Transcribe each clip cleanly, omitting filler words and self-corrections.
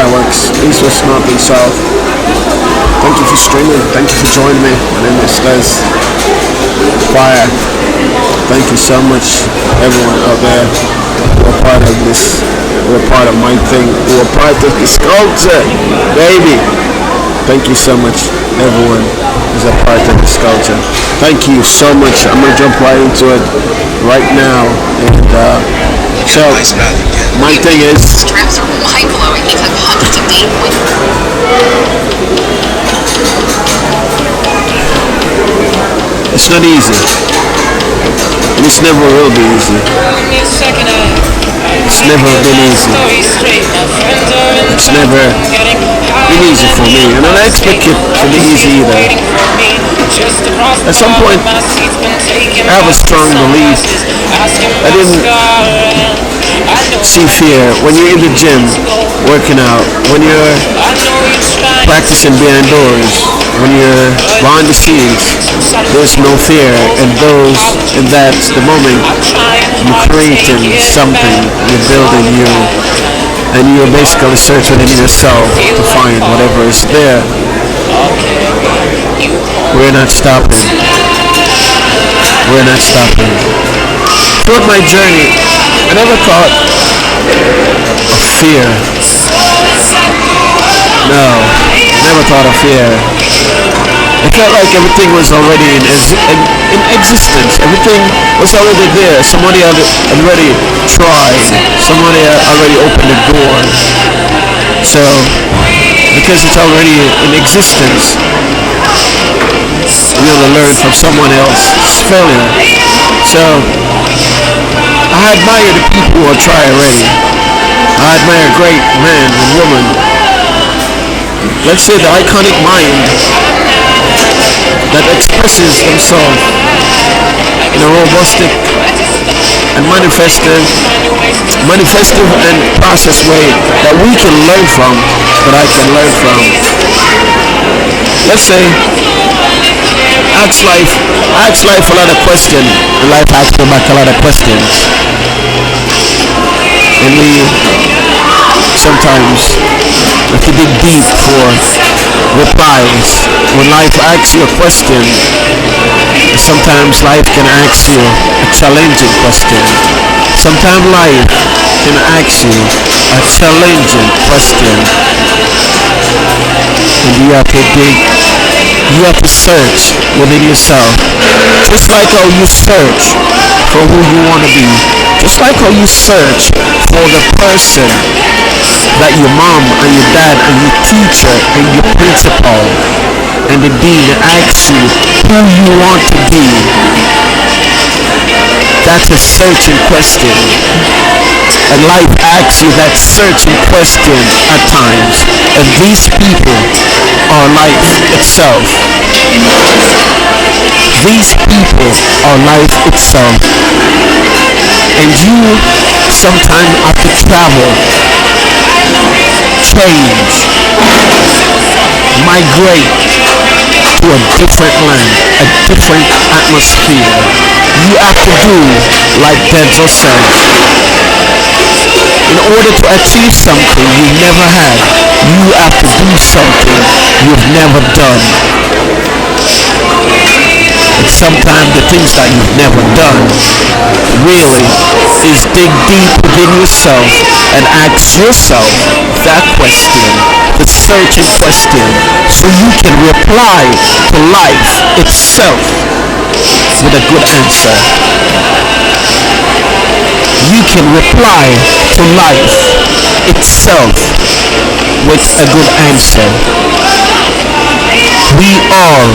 fireworks, east, west, north, and south. Thank you for streaming. Thank you for joining me. My name is Les Fire. Thank you so much, everyone out there who are part of this, who are part of my thing, who are part of this culture, baby. Thank you so much, everyone who's a part of this culture. Thank you so much. I'm gonna jump right into it right now, and so my thing is. Straps are mind-blowing. He took hundreds of data points. It's not easy. And it's never will be easy. It's never been easy. It's never been easy for me. And I don't expect it to be easy either. At some point, I have a strong belief. I didn't see fear when you're in the gym working out, when you're practicing behind doors, when you're behind the scenes. There's no fear, and that's the moment you're creating something, you're building and you're basically searching within yourself to find whatever is there. We're not stopping. We're not stopping. Throughout my journey, I never thought of fear. No, never thought of fear. It felt like everything was already in existence. Everything was already there. Somebody had already tried. Somebody had already opened the door. So, because it's already in existence, we have to learn from someone else's failure. So, I admire the people who have tried already. I admire great men and women. Let's say the iconic mind that expresses themselves in a robust and manifestive and process way that we can learn from, that I can learn from. Let's say I ask life a lot of questions, and life asks me back a lot of questions. And we sometimes have to dig deep for replies. When life asks you a question, sometimes life can ask you a challenging question. Sometimes life can ask you a challenging question. And you have to dig, you have to search within yourself. Just like how you search for who you want to be. Just like how you search for the person that your mom and your dad and your teacher and your principal and the dean asks you who you want to be. That's a searching question. And life asks you that searching question at times. And these people are life itself. These people are life itself. And you sometimes have to travel, change, migrate to a different land, a different atmosphere. You have to do like Denzel said. In order to achieve something you never had, you have to do something you've never done. And sometimes the things that you've never done really is dig deep within yourself and ask yourself that question, the searching question, so you can reply to life itself with a good answer. You can reply to life itself with a good answer. We all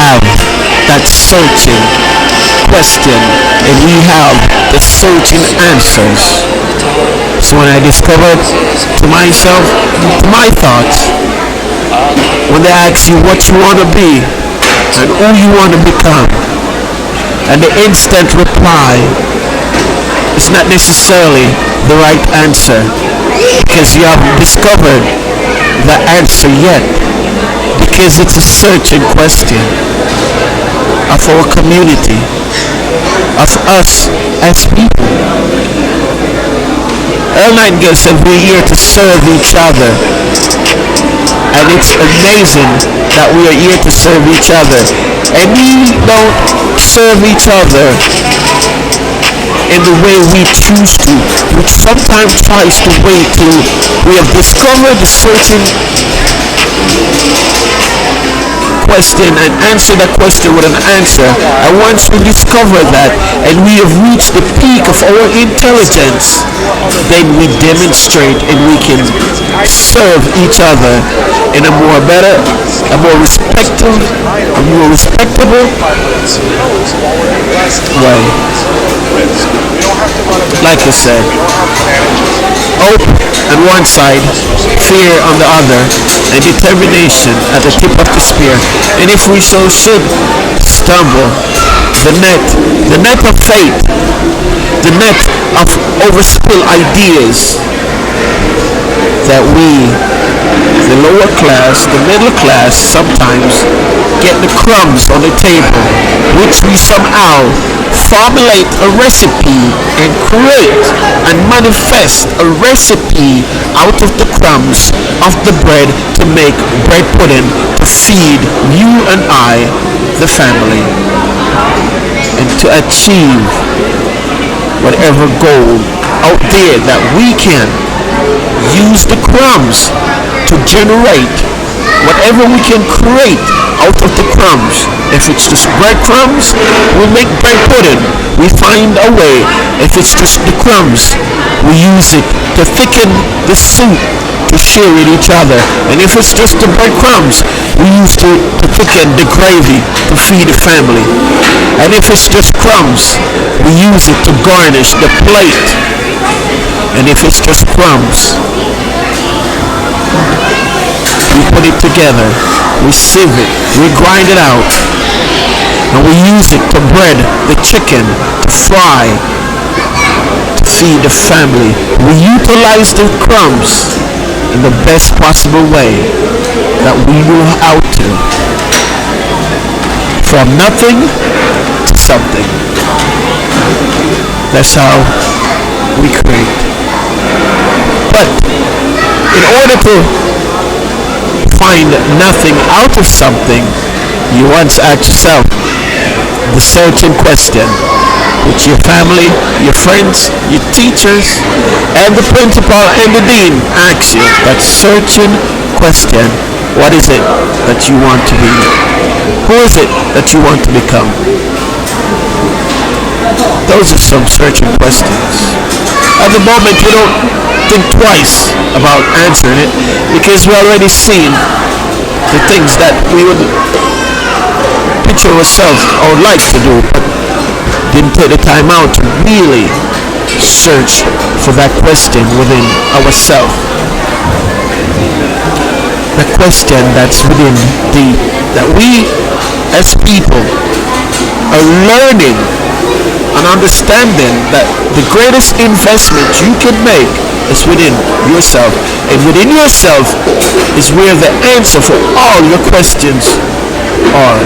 have that searching question, and we have the searching answers. So when I discovered to myself, to my thoughts, when they ask you what you want to be and who you want to become, and the instant reply is not necessarily the right answer because you haven't discovered the answer yet, because it's a searching question of our community, of us as people. Earl Nightingale said we're here to serve each other. And it's amazing that we are here to serve each other. And we don't serve each other in the way we choose to, which sometimes tries to wait till we have discovered a certain question and answer that question with an answer. And once we discover that and we have reached the peak of our intelligence, then we demonstrate and we can serve each other in a more better, a more respectful, a more respectable way. Like I said, hope on one side, fear on the other, and determination at the tip of the spear. And if we so should stumble, the net of faith, the net of overspill ideas that we, the lower class, the middle class, sometimes get the crumbs on the table, which we somehow formulate a recipe and create and manifest a recipe out of the crumbs of the bread to make bread pudding to feed you and I, the family, and to achieve whatever goal out there that we can use the crumbs to generate whatever we can create out of the crumbs. If it's just breadcrumbs, we make bread pudding. We find a way. If it's just the crumbs, we use it to thicken the soup to share with each other. And if it's just the breadcrumbs, we use it to thicken the gravy to feed the family. And if it's just crumbs, we use it to garnish the plate. And if it's just crumbs, we put it together, we sieve it, we grind it out, and we use it to bread the chicken, to fry, to feed the family. We utilize the crumbs in the best possible way that we know how to. From nothing to something. That's how we create. But in order to find nothing out of something, you once ask yourself the searching question, which your family, your friends, your teachers, and the principal and the dean ask you. That searching question: what is it that you want to be? Who is it that you want to become? Those are some searching questions. At the moment, we don't think twice about answering it because we already seen the things that we would picture ourselves or would like to do, but didn't take the time out to really search for that question within ourselves. The question that's within that we as people are learning and understanding that the greatest investment you can make is within yourself, and within yourself is where the answer for all your questions are.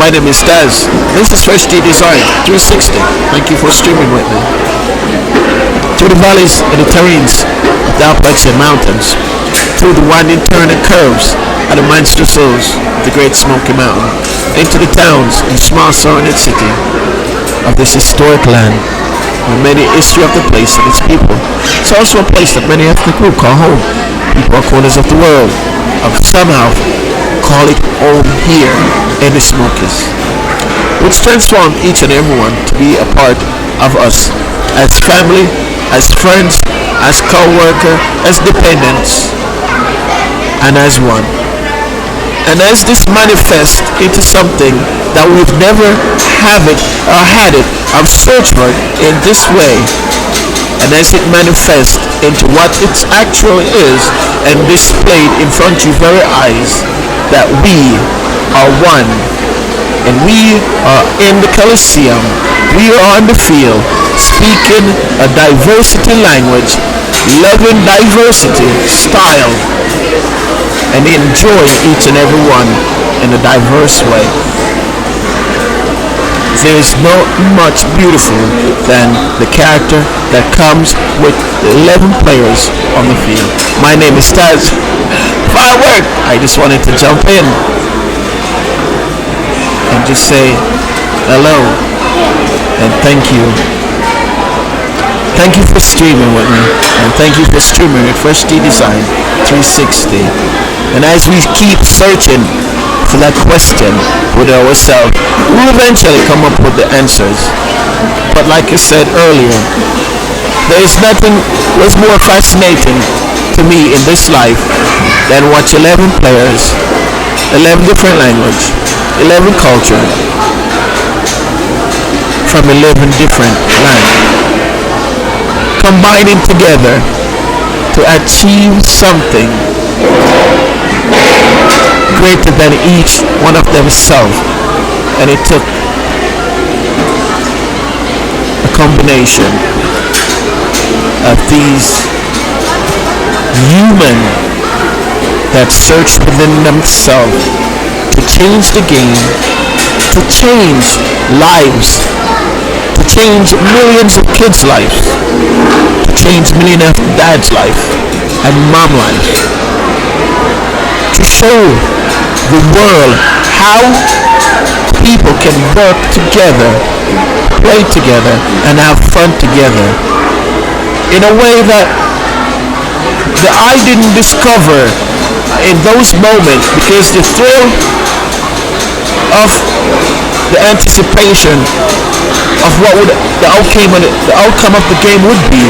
My name is Taz. This is Freshteadesign 360. Thank you for streaming with me. Through the valleys and the terrains of the Appalachian Mountains, through the winding turn and curves of the monster souls of the Great Smoky Mountain, into the towns and small surrounding city of this historic land, with many history of the place and its people. It's also a place that many ethnic groups call home. People of corners of the world have somehow call it home here in the Smokies, which transformed each and everyone to be a part of us as family, as friends, as co-worker, as dependents, and as one. And as this manifests into something that we've never had it or searched for it in this way, and as it manifests into what it actually is and displayed in front of your very eyes, that we are one, and we are in the Coliseum, we are on the field, speaking a diversity language, loving diversity style, and enjoying each and every one in a diverse way. There is not much beautiful than the character that comes with the 11 players on the field. My name is Taz. Firework! I just wanted to jump in and just say hello and thank you. Thank you for streaming with me, and thank you for streaming with Freshteadesign 360. And as we keep searching for that question with ourselves, we'll eventually come up with the answers. But like I said earlier, there is nothing was more fascinating to me in this life than watch 11 players, 11 different language, 11 culture from 11 different lands combining together to achieve something greater than each one of themselves. And it took a combination of these human that search within themselves to change the game, to change lives, to change millions of kids' lives, to change millions of dads' life and mom life, to show the world how people can work together, play together, and have fun together in a way that the eye didn't discover in those moments, because the thrill of the anticipation of what would the outcome of the game would be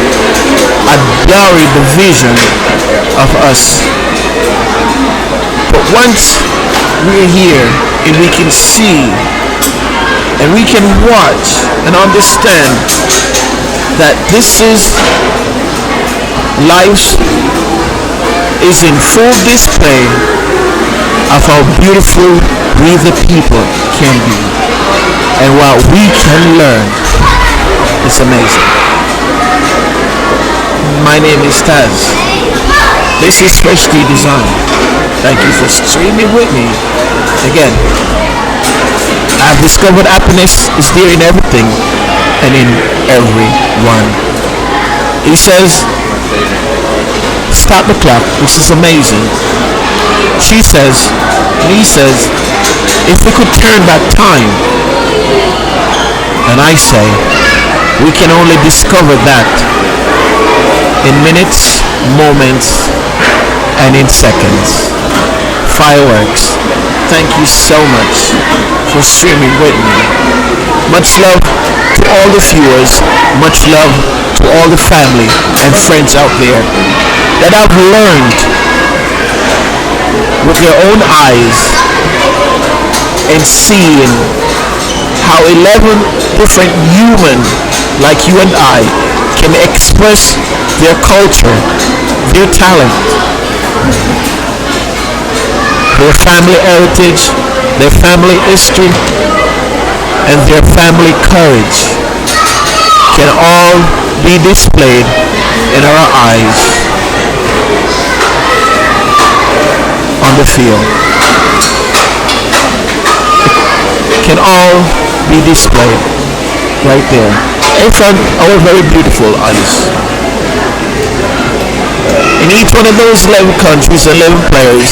had blurred the vision of us. But once we're here and we can see and we can watch and understand that this is life is in full display of how beautiful we the people can be and what we can learn. It's amazing. My name is Taz. This is Freshteadesign. Thank you for streaming with me. Again, I've discovered happiness is there in everything and in everyone. He says, stop the clock. This is amazing. She says, and he says, if we could turn back time, and I say, we can only discover that in minutes, moments, and in seconds. Fireworks. Thank you so much for streaming with me. Much love to all the viewers. Much love to all the family and friends out there that have learned with their own eyes and seeing how 11 different human like you and I can express their culture, their talent, their family heritage, their family history, and their family courage can all be displayed in our eyes on the field. It can all be displayed right there in front of our very beautiful eyes. In each one of those 11 countries, 11 players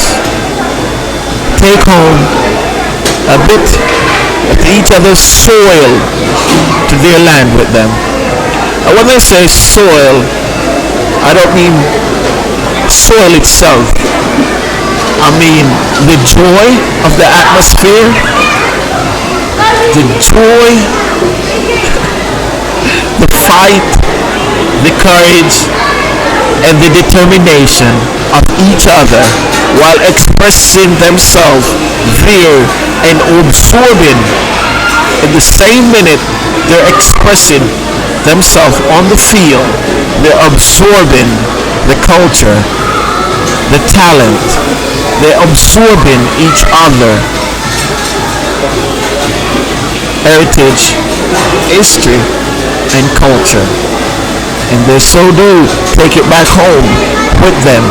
take home a bit of each other's soil to their land with them. And when I say soil, I don't mean soil itself. I mean the joy of the atmosphere, the joy, the fight, the courage, and the determination of each other while expressing themselves there and absorbing in the same minute they're expressing themselves on the field. They're absorbing the culture, the talent. They're absorbing each other, heritage, history, and culture. And they so do take it back home with them,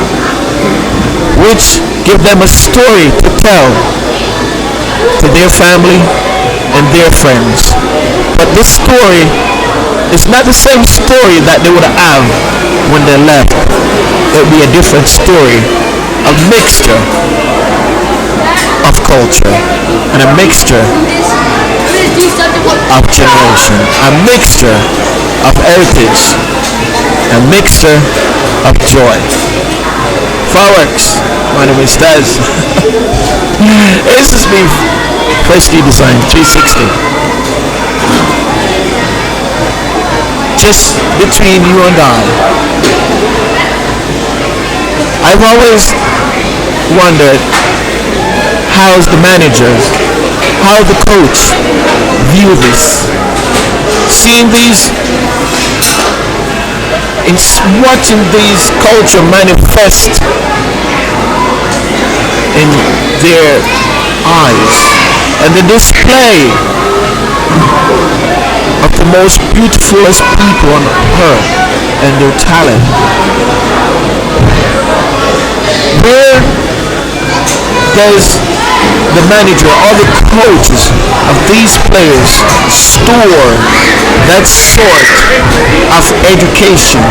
which give them a story to tell to their family and their friends. But this story is not the same story that they would have when they left. It would be a different story, a mixture of culture and a mixture of generation, a mixture of heritage, a mixture of joy. Fireworks, my name is Daz. This has been Freshteadesign 360. Just between you and I. I've always wondered how's the managers, how the coach view this. Seeing these, watching these culture manifest in their eyes, and the display of the most beautifulest people on earth and their talent. Where does the manager or the coaches of these players store that sort of education,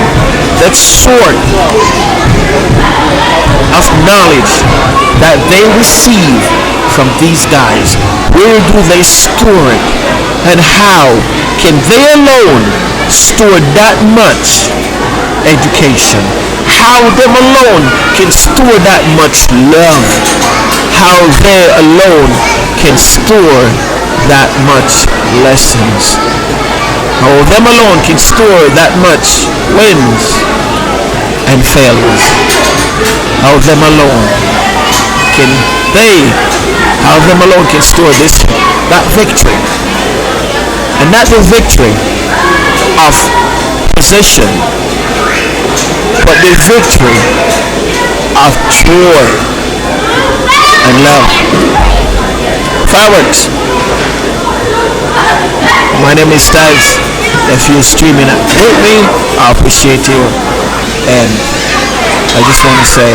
that sort of knowledge that they receive from these guys? Where do they store it? And how can they alone store that much education? How them alone can store that much love? How they alone can store that much lessons? How them alone can store that much wins and failures? How them alone can store that victory? And not the victory of possession, but the victory of joy and love. Fireworks. My name is Taz. If you're streaming with me, I appreciate you. And I just want to say,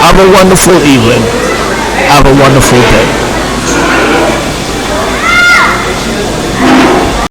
have a wonderful evening. Have a wonderful day.